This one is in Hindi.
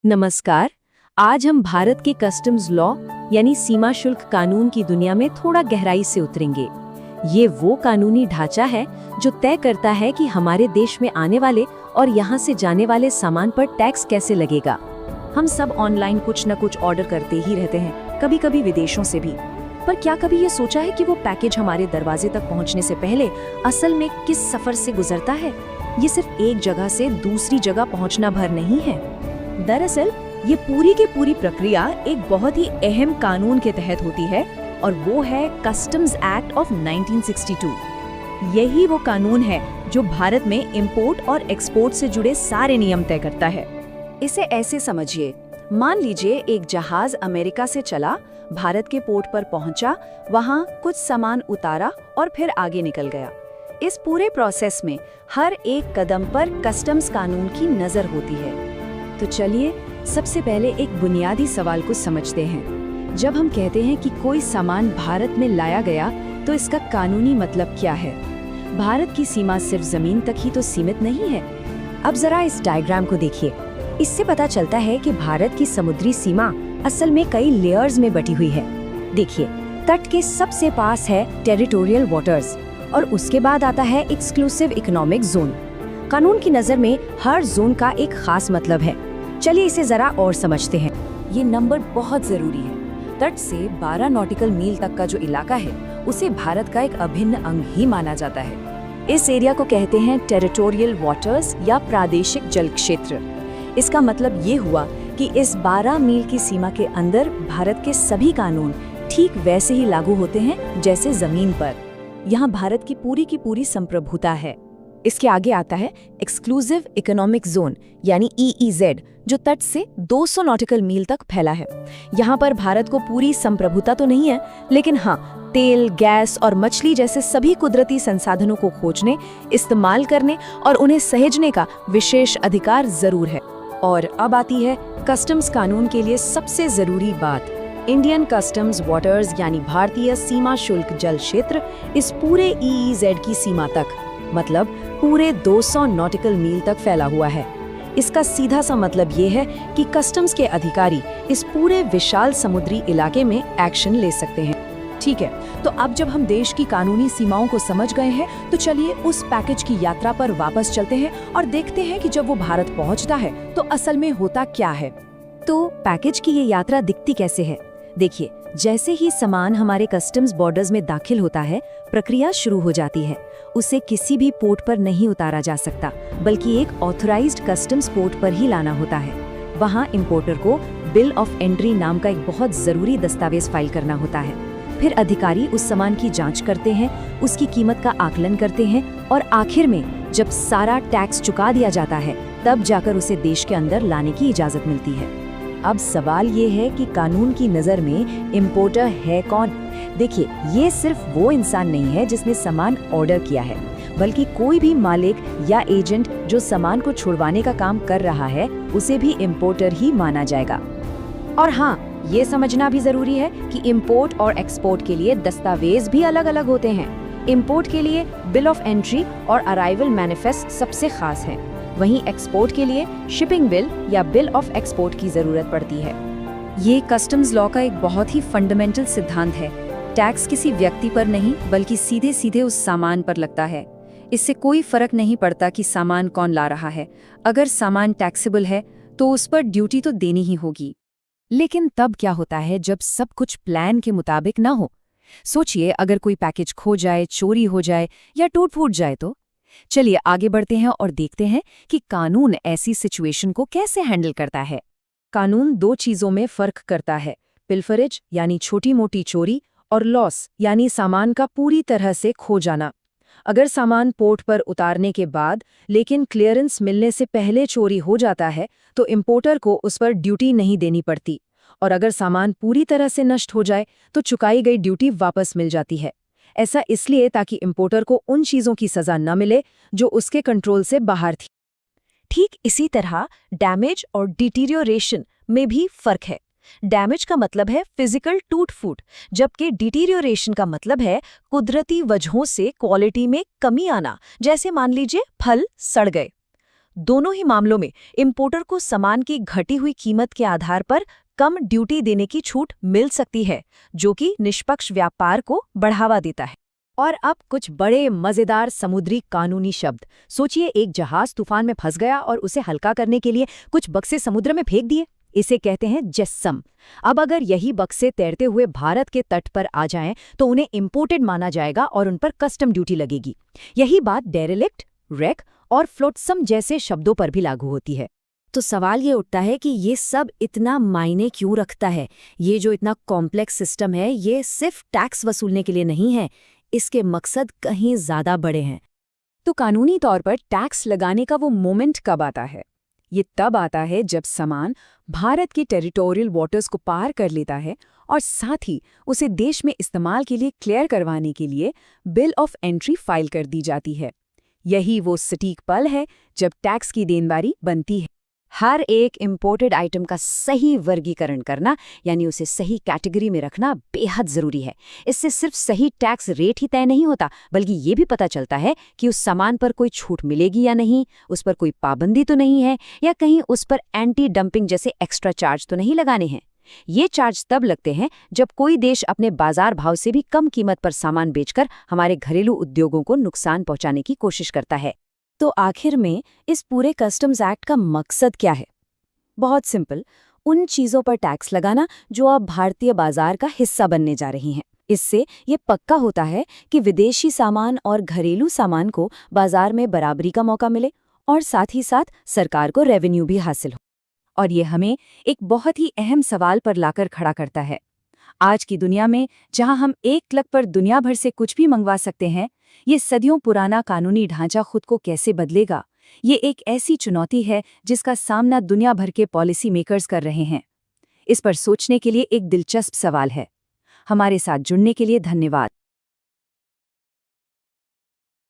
नमस्कार। आज हम भारत के कस्टम्स लॉ यानी सीमा शुल्क कानून की दुनिया में थोड़ा गहराई से उतरेंगे। ये वो कानूनी ढांचा है जो तय करता है कि हमारे देश में आने वाले और यहाँ से जाने वाले सामान पर टैक्स कैसे लगेगा। हम सब ऑनलाइन कुछ न कुछ ऑर्डर करते ही रहते हैं, कभी कभी विदेशों से भी। पर क्या कभी ये सोचा है कि वो पैकेज हमारे दरवाजे तक पहुँचने से पहले असल में किस सफर से गुजरता है? ये सिर्फ एक जगह से दूसरी जगह पहुँचना भर नहीं है। दरअसल ये पूरी की पूरी प्रक्रिया एक बहुत ही अहम कानून के तहत होती है और वो है कस्टम्स एक्ट ऑफ 1962। यही वो कानून है जो भारत में इंपोर्ट और एक्सपोर्ट से जुड़े सारे नियम तय करता है। इसे ऐसे समझिए, मान लीजिए एक जहाज अमेरिका से चला, भारत के पोर्ट पर पहुंचा, वहां कुछ सामान उतारा और फिर आगे निकल गया। इस पूरे प्रोसेस में हर एक कदम पर कस्टम्स कानून की नजर होती है। तो चलिए सबसे पहले एक बुनियादी सवाल को समझते हैं। जब हम कहते हैं कि कोई सामान भारत में लाया गया, तो इसका कानूनी मतलब क्या है? भारत की सीमा सिर्फ जमीन तक ही तो सीमित नहीं है। अब जरा इस डायग्राम को देखिए। इससे पता चलता है कि भारत की समुद्री सीमा असल में कई लेयर्स में बटी हुई है। देखिए, तट के सबसे पास है टेरिटोरियल वाटर्स और उसके बाद आता है एक्सक्लूसिव इकोनॉमिक जोन। कानून की नजर में हर जोन का एक खास मतलब है। चलिए इसे जरा और समझते हैं। ये नंबर बहुत जरूरी है। तट से 12 नॉटिकल मील तक का जो इलाका है, उसे भारत का एक अभिन्न अंग ही माना जाता है। इस एरिया को कहते हैं टेरिटोरियल वाटर्स या प्रादेशिक जल क्षेत्र। इसका मतलब ये हुआ कि इस 12 मील की सीमा के अंदर भारत के सभी कानून ठीक वैसे ही लागू होते हैं जैसे जमीन पर। यहाँ भारत की पूरी संप्रभुता है। इसके आगे आता है एक्सक्लूसिव इकोनॉमिक जोन यानी EEZ, जो तट से 200 नॉटिकल मील तक फैला है। यहाँ पर भारत को पूरी संप्रभुता तो नहीं है, लेकिन हाँ, तेल, गैस और मछली जैसे सभी कुदरती संसाधनों को खोजने, इस्तेमाल करने और उन्हें सहेजने का विशेष अधिकार जरूर है। और अब आती है कस्टम्स कानून के लिए सबसे जरूरी बात, इंडियन कस्टम्स वाटर्स यानी भारतीय सीमा शुल्क जल क्षेत्र इस पूरे EEZ की सीमा तक, मतलब पूरे 200 नॉटिकल मील तक फैला हुआ है। इसका सीधा सा मतलब ये है कि कस्टम्स के अधिकारी इस पूरे विशाल समुद्री इलाके में एक्शन ले सकते हैं। ठीक है, तो अब जब हम देश की कानूनी सीमाओं को समझ गए हैं, तो चलिए उस पैकेज की यात्रा पर वापस चलते हैं और देखते हैं कि जब वो भारत पहुंचता है तो असल में होता क्या है। तो पैकेज की ये यात्रा दिखती कैसे है? देखिए, जैसे ही सामान हमारे कस्टम्स बॉर्डर्स में दाखिल होता है, प्रक्रिया शुरू हो जाती है। उसे किसी भी पोर्ट पर नहीं उतारा जा सकता, बल्कि एक ऑथराइज्ड कस्टम्स पोर्ट पर ही लाना होता है। वहाँ इंपोर्टर को बिल ऑफ एंट्री नाम का एक बहुत जरूरी दस्तावेज फाइल करना होता है। फिर अधिकारी उस सामान की जांच करते हैं, उसकी कीमत का आकलन करते हैं और आखिर में जब सारा टैक्स चुका दिया जाता है, तब जाकर उसे देश के अंदर लाने की इजाजत मिलती है। अब सवाल ये है कि कानून की नज़र में इंपोर्टर है कौन? देखिए, ये सिर्फ वो इंसान नहीं है जिसने सामान ऑर्डर किया है, बल्कि कोई भी मालिक या एजेंट जो सामान को छुड़वाने का काम कर रहा है, उसे भी इंपोर्टर ही माना जाएगा। और हाँ, ये समझना भी जरूरी है कि इंपोर्ट और एक्सपोर्ट के लिए दस्तावेज भी अलग अलग होते हैं। इंपोर्ट के लिए बिल ऑफ एंट्री और अराइवल मैनिफेस्ट सबसे खास है, वहीं एक्सपोर्ट के लिए शिपिंग बिल या बिल ऑफ एक्सपोर्ट की जरूरत पड़ती है। ये कस्टम्स लॉ का एक बहुत ही फंडामेंटल सिद्धांत है। टैक्स किसी व्यक्ति पर नहीं, बल्कि सीधे सीधे उस सामान पर लगता है। इससे कोई फर्क नहीं पड़ता कि सामान कौन ला रहा है। अगर सामान टैक्सेबल है तो उस पर ड्यूटी तो देनी ही होगी। लेकिन तब क्या होता है जब सब कुछ प्लान के मुताबिक ना हो? सोचिए, अगर कोई पैकेज खो जाए, चोरी हो जाए या टूट फूट जाए तो? चलिए आगे बढ़ते हैं और देखते हैं कि कानून ऐसी सिचुएशन को कैसे हैंडल करता है। कानून दो चीजों में फर्क करता है, पिल्फरेज यानी छोटी मोटी चोरी और लॉस यानी सामान का पूरी तरह से खो जाना। अगर सामान पोर्ट पर उतारने के बाद लेकिन क्लियरेंस मिलने से पहले चोरी हो जाता है, तो इंपोर्टर को उस पर ड्यूटी नहीं देनी पड़ती। और अगर सामान पूरी तरह से नष्ट हो जाए तो चुकाई गई ड्यूटी वापस मिल जाती है। ऐसा इसलिए ताकि इंपोर्टर को उन चीजों की सजा न मिले जो उसके कंट्रोल से बाहर थी। ठीक इसी तरह डैमेज और डिटीरियोरेशन में भी फर्क है। डैमेज का मतलब है फिजिकल टूट फूट, जबकि डिटीरियोरेशन का मतलब है कुदरती वजहों से क्वालिटी में कमी आना, जैसे मान लीजिए फल सड़ गए। दोनों ही मामलों में इंपोर्टर को सामान की घटी हुई कीमत के आधार पर कम ड्यूटी देने की छूट मिल सकती है, जो कि निष्पक्ष व्यापार को बढ़ावा देता है। और अब कुछ बड़े मजेदार समुद्री कानूनी शब्द। सोचिए, एक जहाज तूफान में फंस गया और उसे हल्का करने के लिए कुछ बक्से समुद्र में फेंक दिए। इसे कहते हैं जेस्सम। अब अगर यही बक्से तैरते हुए भारत के तट पर आ जाएं, तो उन्हें इंपोर्टेड माना जाएगा और उन पर कस्टम ड्यूटी लगेगी। यही बात डेरेलिक्ट, रेक और फ्लोटसम जैसे शब्दों पर भी लागू होती है। तो सवाल ये उठता है कि ये सब इतना मायने क्यों रखता है? ये जो इतना कॉम्प्लेक्स सिस्टम है, ये सिर्फ टैक्स वसूलने के लिए नहीं है, इसके मकसद कहीं ज़्यादा बड़े हैं। तो कानूनी तौर पर टैक्स लगाने का वो मोमेंट कब आता है? ये तब आता है जब सामान भारत के टेरिटोरियल वाटर्स को पार कर लेता है और साथ ही उसे देश में इस्तेमाल के लिए क्लियर करवाने के लिए बिल ऑफ एंट्री फाइल कर दी जाती है। यही वो सटीक पल है जब टैक्स की देनदारी बनती है। हर एक इंपोर्टेड आइटम का सही वर्गीकरण करना, यानी उसे सही कैटेगरी में रखना, बेहद ज़रूरी है। इससे सिर्फ सही टैक्स रेट ही तय नहीं होता, बल्कि ये भी पता चलता है कि उस सामान पर कोई छूट मिलेगी या नहीं, उस पर कोई पाबंदी तो नहीं है, या कहीं उस पर एंटी डंपिंग जैसे एक्स्ट्रा चार्ज तो नहीं लगाने हैं। ये चार्ज तब लगते हैं जब कोई देश अपने बाजार भाव से भी कम कीमत पर सामान बेचकर हमारे घरेलू उद्योगों को नुकसान पहुंचाने की कोशिश करता है। तो आखिर में इस पूरे कस्टम्स एक्ट का मकसद क्या है? बहुत सिंपल, उन चीज़ों पर टैक्स लगाना जो अब भारतीय बाजार का हिस्सा बनने जा रही हैं। इससे ये पक्का होता है कि विदेशी सामान और घरेलू सामान को बाजार में बराबरी का मौका मिले और साथ ही साथ सरकार को रेवेन्यू भी हासिल हो। और ये हमें एक बहुत ही अहम सवाल पर लाकर खड़ा करता है। आज की दुनिया में जहां हम एक क्लिक पर दुनिया भर से कुछ भी मंगवा सकते हैं, ये सदियों पुराना कानूनी ढांचा खुद को कैसे बदलेगा? ये एक ऐसी चुनौती है जिसका सामना दुनिया भर के पॉलिसी मेकर्स कर रहे हैं। इस पर सोचने के लिए एक दिलचस्प सवाल है। हमारे साथ जुड़ने के लिए धन्यवाद।